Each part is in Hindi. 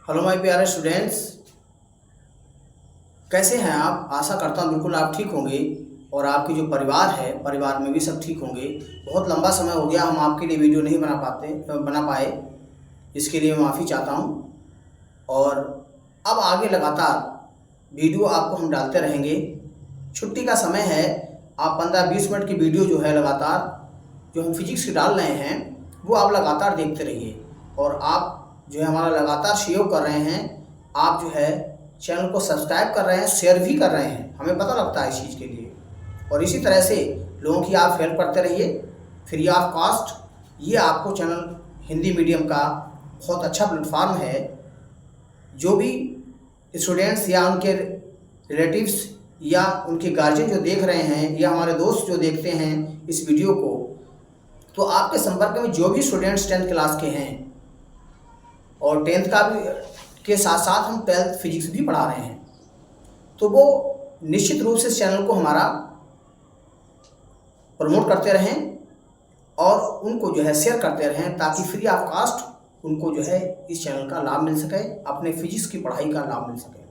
हेलो माय प्यारे स्टूडेंट्स, कैसे हैं आप। आशा करता हूँ बिल्कुल आप ठीक होंगे और आपके जो परिवार है परिवार में भी सब ठीक होंगे। बहुत लंबा समय हो गया हम आपके लिए वीडियो नहीं बना पाए, इसके लिए मैं माफ़ी चाहता हूँ। और अब आगे लगातार वीडियो आपको हम डालते रहेंगे। छुट्टी का समय है, आप 15-20 मिनट की वीडियो जो है लगातार जो हम फिजिक्स की डाल रहे हैं वो आप लगातार देखते रहिए। और आप जो है हमारा लगातार सहयोग कर रहे हैं, आप जो है चैनल को सब्सक्राइब कर रहे हैं, शेयर भी कर रहे हैं, हमें पता लगता है इस चीज़ के लिए। और इसी तरह से लोगों की आप हेल्प करते रहिए फ्री ऑफ कॉस्ट। ये आपको चैनल हिंदी मीडियम का बहुत अच्छा प्लेटफार्म है। जो भी स्टूडेंट्स या उनके रिलेटिव्स या उनके गार्जियन जो देख रहे हैं या हमारे दोस्त जो देखते हैं इस वीडियो को, तो आपके संपर्क में जो भी स्टूडेंट्स 10th क्लास के हैं और 10th का भी के साथ साथ हम 12th फिजिक्स भी पढ़ा रहे हैं, तो वो निश्चित रूप से इस चैनल को हमारा प्रमोट करते रहें और उनको जो है शेयर करते रहें, ताकि फ्री ऑफ कॉस्ट उनको जो है इस चैनल का लाभ मिल सके, अपने फिजिक्स की पढ़ाई का लाभ मिल सके।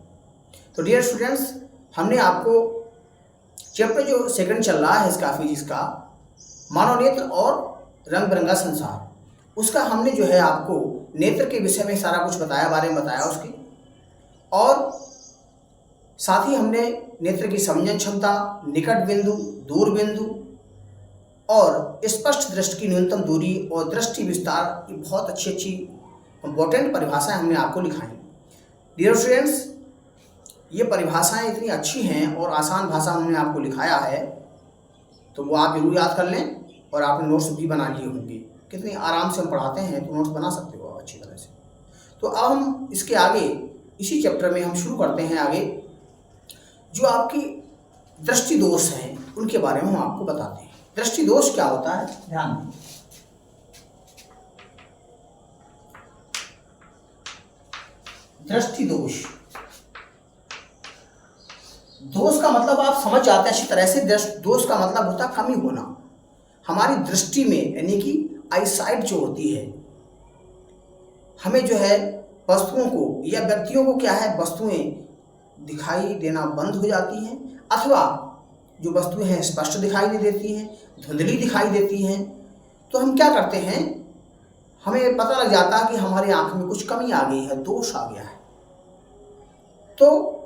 तो डियर स्टूडेंट्स, हमने आपको चैप्टर जो सेकंड चल रहा है इसका फिजिक्स का, मानव नेत्र और रंग बिरंगा संसार, उसका हमने जो है आपको नेत्र के विषय में सारा कुछ बताया, बारे में बताया उसकी। और साथ ही हमने नेत्र की समंजन क्षमता, निकट बिंदु, दूर बिंदु और स्पष्ट दृष्टि की न्यूनतम दूरी और दृष्टि विस्तार की बहुत अच्छी इंपॉर्टेंट परिभाषाएं हमने आपको लिखाई। डियर स्टूडेंट्स, ये परिभाषाएं इतनी अच्छी हैं और आसान भाषा हमने आपको लिखाया है, तो वो आप जरूर याद कर लें और आपने नोट्स भी बना लिए होंगे। कितनी आराम से हम पढ़ाते हैं, तो नोट्स बना सकते हो अच्छी तरह से। तो अब हम इसके आगे इसी चैप्टर में हम शुरू करते हैं। आगे जो आपकी दृष्टि दोष हैं उनके बारे में हम आपको बताते हैं। दृष्टि दोष क्या होता है, ध्यान दें। दृष्टि दोष, दोष का मतलब आप समझ जाते हैं अच्छी तरह से। दोष का मतलब होता है कमी होना हमारी दृष्टि में, यानी कि आईसाइट जो होती है। हमें जो है वस्तुओं को या व्यक्तियों को क्या है, वस्तुएं दिखाई देना बंद हो जाती हैं, अथवा जो वस्तुएं हैं स्पष्ट दिखाई नहीं देती हैं, धुंधली दिखाई देती हैं। तो हम क्या करते हैं, हमें पता लग जाता है कि हमारी आंख में कुछ कमी आ गई है, दोष आ गया है। तो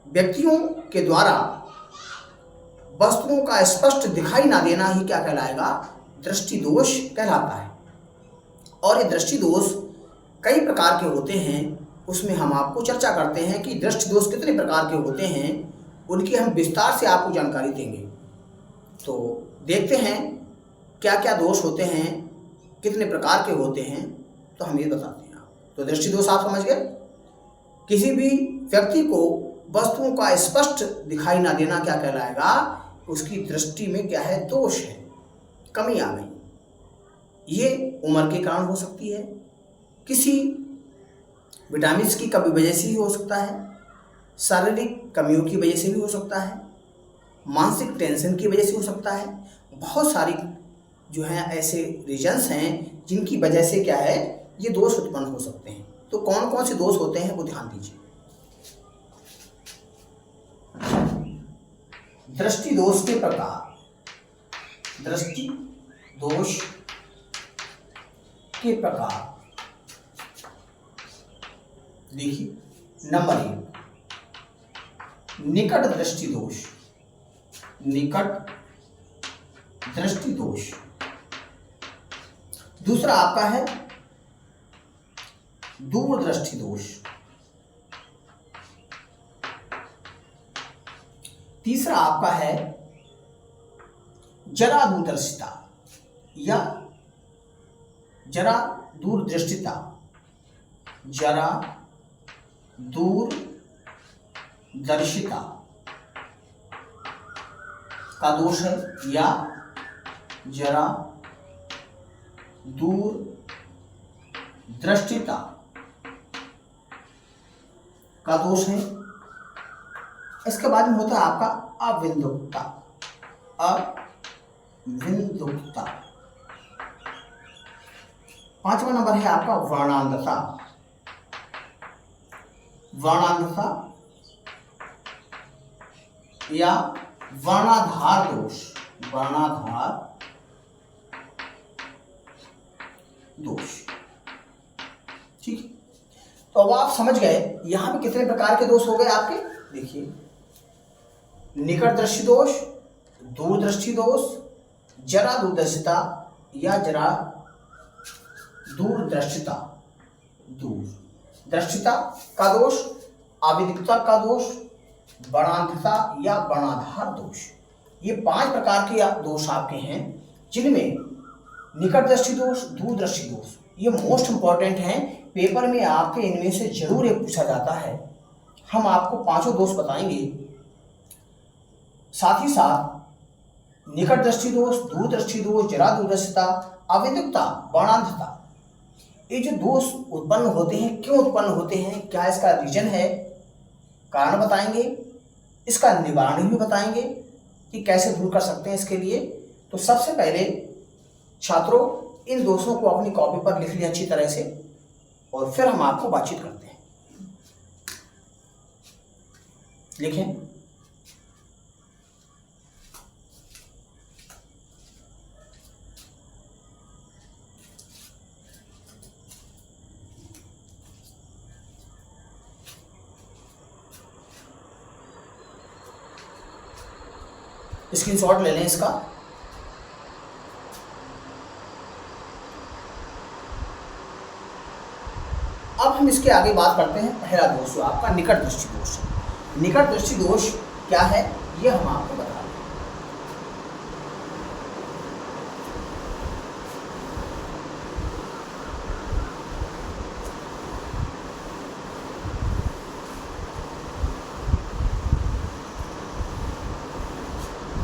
व्यक्तियों के द्वारा वस्तुओं का स्पष्ट दिखाई ना देना ही क्या कहलाएगा, दृष्टि दोष कहलाता है। और ये दृष्टि दोष कई प्रकार के होते हैं, उसमें हम आपको चर्चा करते हैं कि दृष्टि दोष कितने प्रकार के होते हैं, उनकी हम विस्तार से आपको जानकारी देंगे। तो देखते हैं क्या क्या दोष होते हैं, कितने प्रकार के होते हैं, तो हम ये बताते हैं। तो दृष्टि दोष आप समझ गए, किसी भी व्यक्ति को वस्तुओं का स्पष्ट दिखाई ना देना क्या कहलाएगा, उसकी दृष्टि में क्या है, दोष है, कमी आ गई। ये उम्र के कारण हो सकती है, किसी विटामिन की कमी वजह से भी हो सकता है, शारीरिक कमियों की वजह से भी हो सकता है, मानसिक टेंशन की वजह से हो सकता है। बहुत सारी जो है ऐसे रीजंस हैं जिनकी वजह से क्या है, ये दोष उत्पन्न हो सकते हैं। तो कौन कौन से दोष होते हैं वो ध्यान दीजिए। दृष्टि दोष के प्रकार, दृष्टि दोष के प्रकार देखिए। नंबर 1, निकट दृष्टि दोष, निकट दृष्टि दोष। दूसरा आपका है दूर दृष्टि दोष। तीसरा आपका है जरा दूरदर्शिता या जरा दूरदृष्टिता, जरा दूरदर्शिता का दोष है, या जरा दूरदृष्टिता का दोष है। इसके बाद में होता है आपका अविंदुकता, अविंदुकता। 5वां नंबर है आपका वर्णांधता, वर्णांधता या वर्णाधार दोष, वर्णाधार दोष। ठीक है, तो अब आप समझ गए यहां पे कितने प्रकार के दोष हो गए आपके। देखिए, निकट दृष्टि दोष, दूरदृष्टि दोष, जरा दूरदर्शिता या जरा दूरदर्शिता, दूरदर्शिता का दोष, आविदिकता का दोष, वर्णांधता या वर्णाधार दोष। ये 5 प्रकार के दोष आपके हैं, जिनमें निकट दृष्टि दोष, दूरदृष्टि दोष ये मोस्ट इंपॉर्टेंट हैं। पेपर में आपके इनमें से जरूर एक पूछा जाता है। हम आपको 5 दोष बताएंगे, साथ ही साथ निकट दृष्टि दोष, दूरदृष्टि दोष, जरा दूरदर्शिता, अविदिकता, वर्णांधता, ये जो दोष उत्पन्न होते हैं, क्यों उत्पन्न होते हैं, क्या इसका रीजन है, कारण बताएंगे, इसका निवारण भी बताएंगे कि कैसे दूर कर सकते हैं इसके लिए। तो सबसे पहले छात्रों इन दोषों को अपनी कॉपी पर लिख लिया अच्छी तरह से, और फिर हम आपको बातचीत करते हैं। लिखें, स्क्रीनशॉट ले लें इसका। अब हम इसके आगे बात करते हैं। पहला दोष जो आपका निकट दृष्टि दोष है। निकट दृष्टि दोष क्या है ये हम आपको बता दें।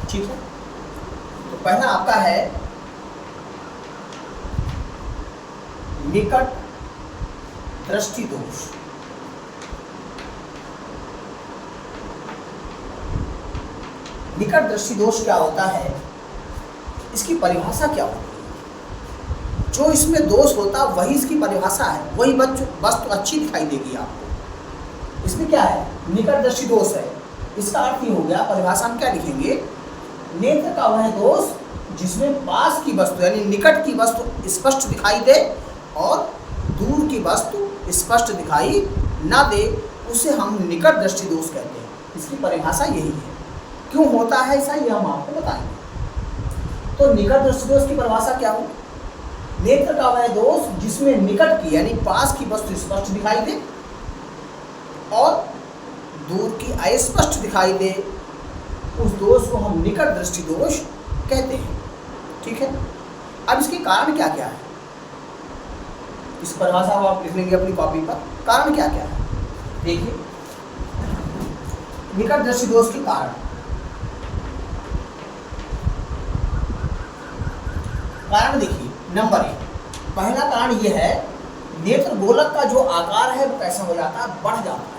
ठीक है, तो पहला आपका है निकट दृष्टि दोष। निकट दृष्टि दोष क्या होता है, इसकी परिभाषा क्या होती है। जो इसमें दोष होता है वही इसकी परिभाषा है, वही वस्तु अच्छी दिखाई देगी आपको। इसमें क्या है, निकट दृष्टि दोष है। इसका अर्थ ये हो गया, परिभाषा में क्या लिखेंगे, नेत्र का वह दोष जिसमें पास की वस्तु यानी निकट की वस्तु स्पष्ट दिखाई दे और दूर की वस्तु स्पष्ट दिखाई ना दे, उसे हम निकट दृष्टि दोष कहते हैं। इसकी परिभाषा यही है। क्यों होता है ऐसा ये हम आपको बताएंगे। तो निकट दृष्टि दोष की परिभाषा क्या हो, नेत्र का वह दोष जिसमें निकट की यानी पास की वस्तु स्पष्ट दिखाई दे और दूर की अस्पष्ट दिखाई दे, उस दोष को हम निकट दृष्टि दोष कहते हैं। ठीक है, अब इसके कारण क्या क्या है, इस परिभाषा को आप लिख लेंगे अपनी कॉपी पर। कारण क्या क्या है, देखिए निकट दृष्टि दोष के कारण। कारण देखिए, नंबर 1 पहला कारण यह है, नेत्र गोलक का जो आकार है वो कैसा हो जाता है, बढ़ जाता है,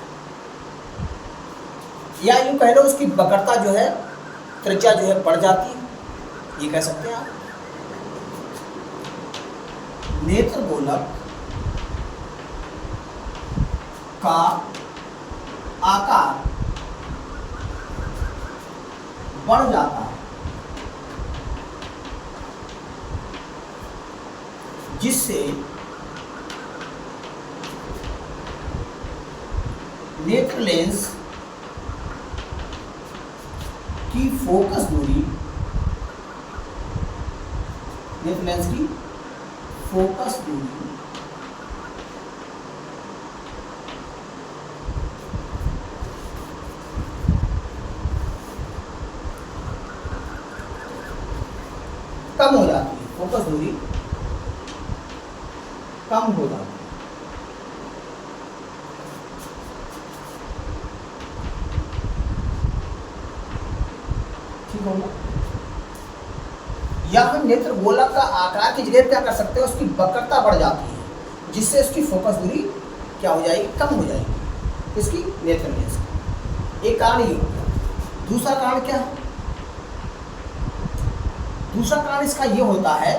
या यूं कह लो उसकी वक्रता जो है, त्रिज्या जो है बढ़ जाती है, ये कह सकते हैं आप। नेत्र गोलक का आकार बढ़ जाता है, जिससे नेत्र लेंस की फोकस दूरी, नेत्र लेंस की फोकस दूरी कम हो जाती है, फोकस दूरी कम हो जाती है। ठीक होगा, या हम नेत्र गोलक का आकार की जगह क्या कर सकते हैं, उसकी वक्रता बढ़ जाती है, जिससे उसकी फोकस दूरी क्या हो जाएगी, कम हो जाएगी, इसकी नेत्र लेंस की। एक कारण ये हो गया। दूसरा कारण क्या है, दूसरा कारण इसका ये होता है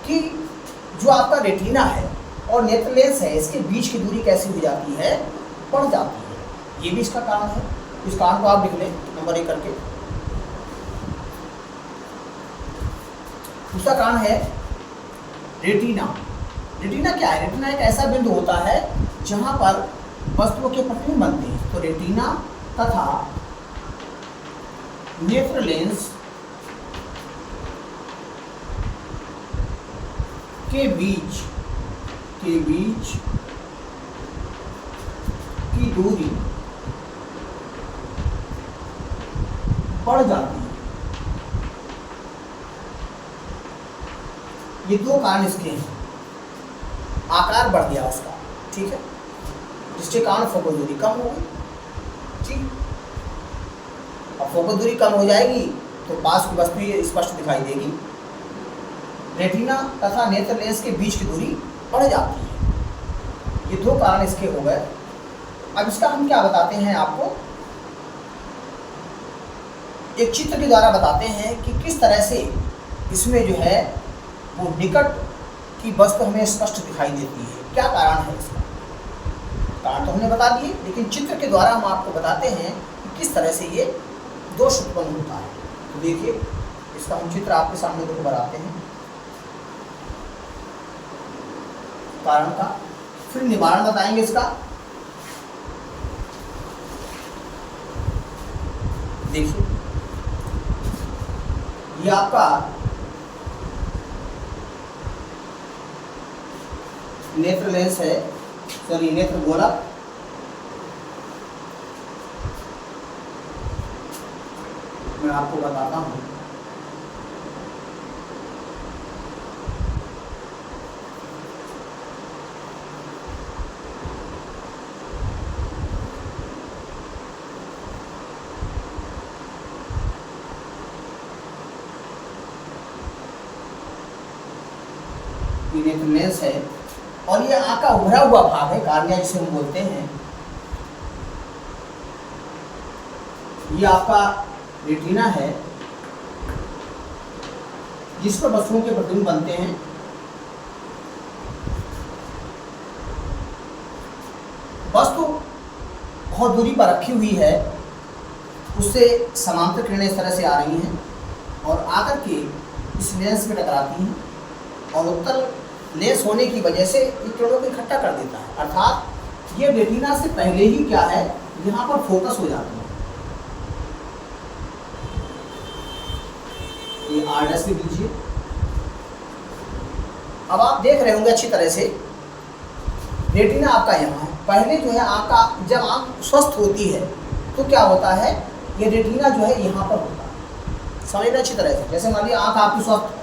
कि जो आपका रेटिना है और नेत्र लेंस है, इसके बीच की दूरी कैसी हो जाती है, बढ़ जाती है। ये भी इसका कारण है। इस कारण को आप लिख लें नंबर 1 करके। दूसरा कारण है रेटिना। रेटिना क्या है? रेटिना एक ऐसा बिंदु होता है जहां पर वस्तुओं के प्रतिबिंब बनते हैं। तो रेटिना तथा नेत्र लेंस के बीच की दूरी बढ़ जाती है। ये दो कारण इसके हैं। आकार बढ़ गया उसका, ठीक है, जिसके कारण फोकस दूरी कम हो गई। ठीक, अब फोकस दूरी कम हो जाएगी तो पास की वस्तु स्पष्ट दिखाई देगी। रेटिना तथा नेत्र लेंस के बीच की दूरी बढ़ जाती है। ये दो कारण इसके हो गए। अब इसका हम क्या बताते हैं आपको, एक चित्र के द्वारा बताते हैं कि किस तरह से इसमें जो है वो निकट की वस्तु हमें स्पष्ट दिखाई देती है। क्या कारण है इसका? कारण तो हमने बता दिए, लेकिन चित्र के द्वारा हम आपको बताते हैं कि किस तरह से ये दोष उत्पन्न होता है। तो देखिए, इसका हम चित्र आपके सामने देखो बनाते हैं कारण का, फिर निवारण बताएंगे इसका। देखिए, ये आपका नेत्र लेंस है, सॉरी नेत्र गोलक। मैं आपको बताता हूं। ये नेत्र लेंस है और ये आंख का उभरा हुआ भाग है, कार्निया जिसे हम बोलते हैं। ये आपका रेटिना है जिस पर वस्तुओं के प्रतिबिंब बनते हैं। वस्तु बहुत दूरी पर रखी हुई है, उससे समांतर किरणें इस तरह से आ रही हैं और आकर के इस लेंस में टकराती हैं और उत्तल लेंस होने की वजह से इन किरणों को इकट्ठा कर देता है। अर्थात ये रेटिना से पहले ही क्या है, यहाँ पर फोकस हो जाता है। ये आरडस भी दीजिए। अब आप देख रहे होंगे अच्छी तरह से, रेटिना आपका यहाँ है। पहले जो है आपका, जब आँख स्वस्थ होती है तो क्या होता है, ये रेटिना जो है यहाँ पर होता है। समझना अच्छी तरह से। जैसे मान लीजिए आँख आपकी स्वस्थ है,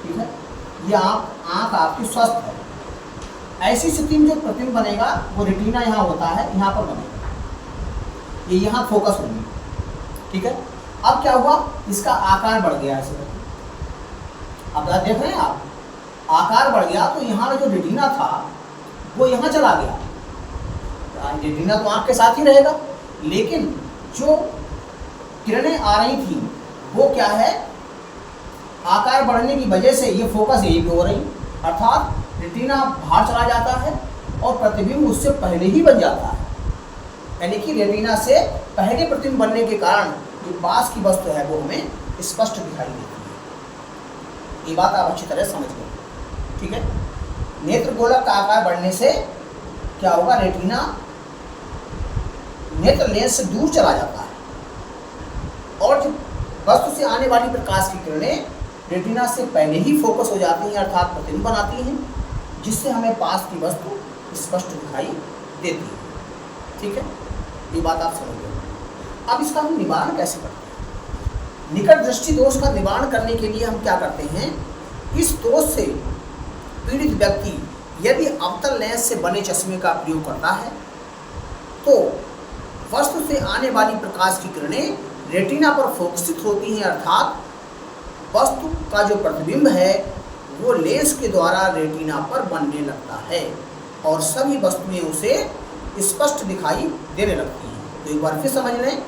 ठीक है, ये आँख आपकी स्वस्थ है। ऐसी स्थिति में जो प्रतिबिंब बनेगा वो रेटिना यहाँ होता है, यहाँ पर बनेगा, ये यहाँ फोकस होगी, ठीक है। अब क्या हुआ, इसका आकार बढ़ गया ऐसे। अब देख रहे हैं आप, आकार बढ़ गया तो यहाँ जो रेटिना था वो यहाँ चला गया। रेटिना तो आँख के साथ ही रहेगा, लेकिन जो किरणें आ रही थी वो क्या है, आकार बढ़ने की वजह से ये फोकस यहीं पे हो रही, अर्थात रेटिना बाहर चला जाता है और प्रतिबिंब उससे पहले ही बन जाता है। यानी कि रेटिना से पहले प्रतिबिंब बनने के कारण जो पास की वस्तु है वो हमें स्पष्ट दिखाई देती है। ये बात आप अच्छी तरह समझ गए, ठीक है। नेत्र गोलक का आकार बढ़ने से क्या होगा, रेटिना नेत्र लेंस से दूर चला जाता है और जो वस्तु से आने वाली प्रकाश की किरणें रेटिना से पहले ही फोकस हो जाती हैं, अर्थात प्रतिबिंब बनाती हैं, जिससे हमें पास की वस्तु स्पष्ट दिखाई देती है, ठीक है। ये बात आप समझ गए। अब इसका हम निवारण कैसे करते हैं? निकट दृष्टि दोष का निवारण करने के लिए हम क्या करते हैं, इस दोष से पीड़ित व्यक्ति यदि अवतल लेंस से बने चश्मे का प्रयोग करता है तो वस्तु से आने वाली प्रकाश की किरणें रेटिना पर फोकसित होती हैं, अर्थात वस्तु का जो प्रतिबिंब है वो लेंस के द्वारा रेटिना पर बनने लगता है और सभी वस्तुएं उसे स्पष्ट दिखाई देने लगती हैं। तो एक बार फिर समझ लें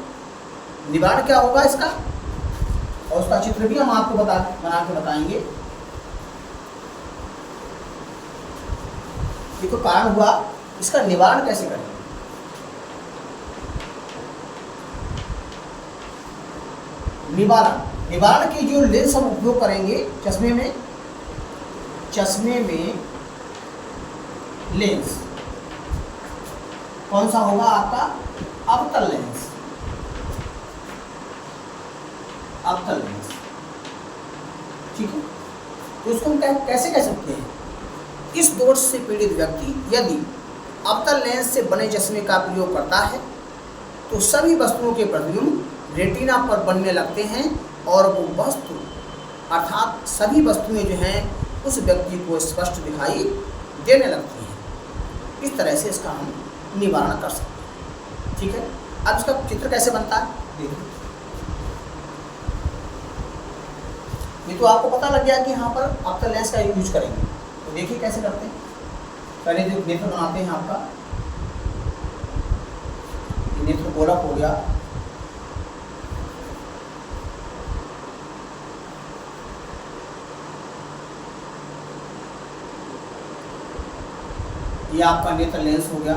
निवारण क्या होगा इसका, और उसका चित्र भी हम आपको बना के बताएंगे। ये तो कारण हुआ इसका निवारण कैसे करें? निवारण की जो लेंस हम उपयोग करेंगे चश्मे में लेंस कौन सा होगा आपका? अवतल लेंस। ठीक है, तो उसको हम कैसे कह सकते हैं? इस दोष से पीड़ित व्यक्ति यदि अवतल लेंस से बने चश्मे का प्रयोग करता है तो सभी वस्तुओं के प्रतिबिंब रेटिना पर बनने लगते हैं और वो वस्तु अर्थात सभी वस्तुएं जो हैं उस व्यक्ति को स्पष्ट दिखाई देने लगती हैं। इस तरह से इसका हम निवारण कर सकते हैं। ठीक है, अब इसका चित्र कैसे बनता है देखिए। ये तो आपको पता लग गया कि यहाँ पर अवतल लेंस का यूज करेंगे, तो देखिए कैसे करते हैं। पहले जो नेत्र बनाते हैं आपका, नेत्र गोलक हो गया, ये आपका नेत्र लेंस हो गया।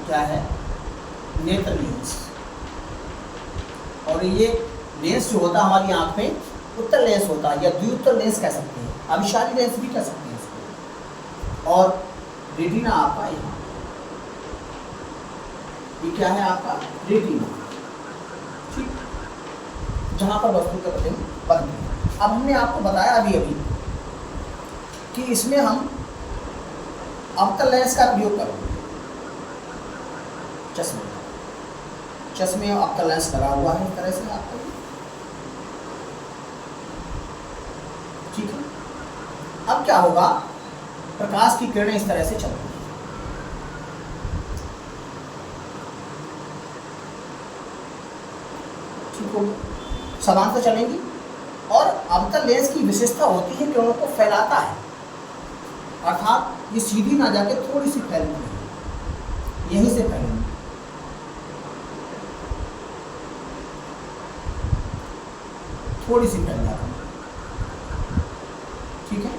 क्या है? नेत्र लेंस। और ये लेंस जो होता है हमारी आंख में उत्तल लेंस होता है या द्विउत्तल लेंस कह सकते हैं, अभिसारी लेंस भी कह सकते हैं इसको। और रेटिना आपका यहाँ, ये क्या है आपका? रेटिना। ठीक, जहाँ पर वस्तु के प्रतिबिंब बनते हैं। अब हमने आपको बताया अभी कि इसमें हम अवतल लेंस का प्रयोग करेंगे। चश्मे में अवतल लेंस लगा हुआ है इस तरह से आपका। ठीक है, अब क्या होगा? प्रकाश की किरणें इस तरह से चलती हैं। ठीक हो, समांतर चलेंगी। और अवतल लेंस की विशेषता होती है किरणों को फैलाता है, अर्थात ये सीधी ना जाके थोड़ी सी फैलती है, यहीं से फैलेंगी। थोड़ी सी फैल जाती है। ठीक है,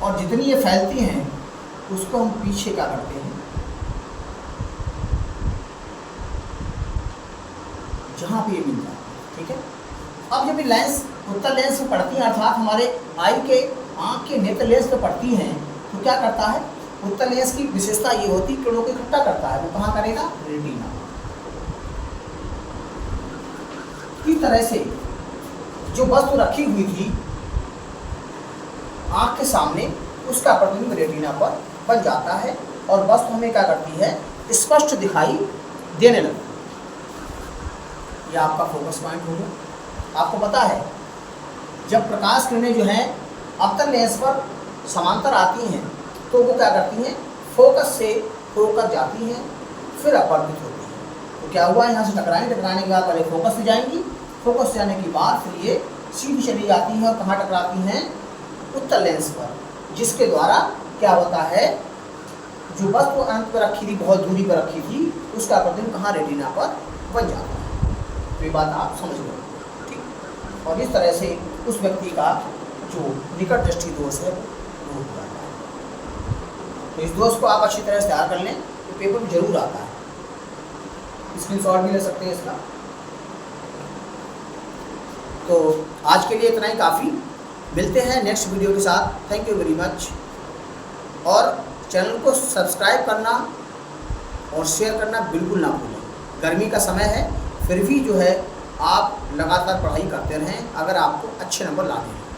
और जितनी ये फैलती हैं उसको हम पीछे क्या करते हैं? जहाँ पे ये मिलता है। ठीक है, अब जब ये लेंस उत्तल लेंस पे पड़ती है, अर्थात हमारे आँख के नेत्र लेंस पे पड़ती हैं, तो क्या करता है? उत्तल लेंस की विशेषता ये होती है किरणों को इकट्ठा करता है। वो कहाँ करेगा? रेटिना। इस तरह से जो वस्तु रखी हुई थी आँख के सामने, उसका प्रतिबिंब रेटिना पर बन जाता है और वस्तु हमें क्या करती है? स्पष्ट दिखाई देने लगती है। यह आपका फोकस पॉइंट हो गया। आपको पता है जब प्रकाश किरणें जो हैं अवतल लेंस पर समांतर आती हैं तो वो क्या करती हैं? फोकस से होकर जाती हैं, फिर अपवर्तित होती हैं। तो क्या हुआ? यहाँ से टकराने के बाद पहले फोकस से जाएंगी, फोकस से जाने के बाद फिर ये सीधी चली जाती हैं और कहाँ टकराती हैं? उत्तल लेंस पर, जिसके द्वारा क्या होता है? जो वस्तु अंत पर रखी थी, बहुत दूरी पर रखी थी, उसका प्रतिबिंब कहाँ? रेटिना पर बन जाता है। तो ये बात आप समझ लो। ठीक, और इस तरह से उस व्यक्ति का जो निकट दृष्टि दोष है वो हो जाता है। तो इस दोष को आप अच्छी तरह से तैयार कर लें, तो पेपर में जरूर आता है। स्क्रीनशॉट भी ले सकते हैं इसका। तो आज के लिए इतना ही काफ़ी। मिलते हैं नेक्स्ट वीडियो के साथ। Thank you very much. और चैनल को सब्सक्राइब करना और शेयर करना बिल्कुल ना भूलें। गर्मी का समय है, फिर भी जो है आप लगातार पढ़ाई करते रहें अगर आपको अच्छे नंबर लाने हैं।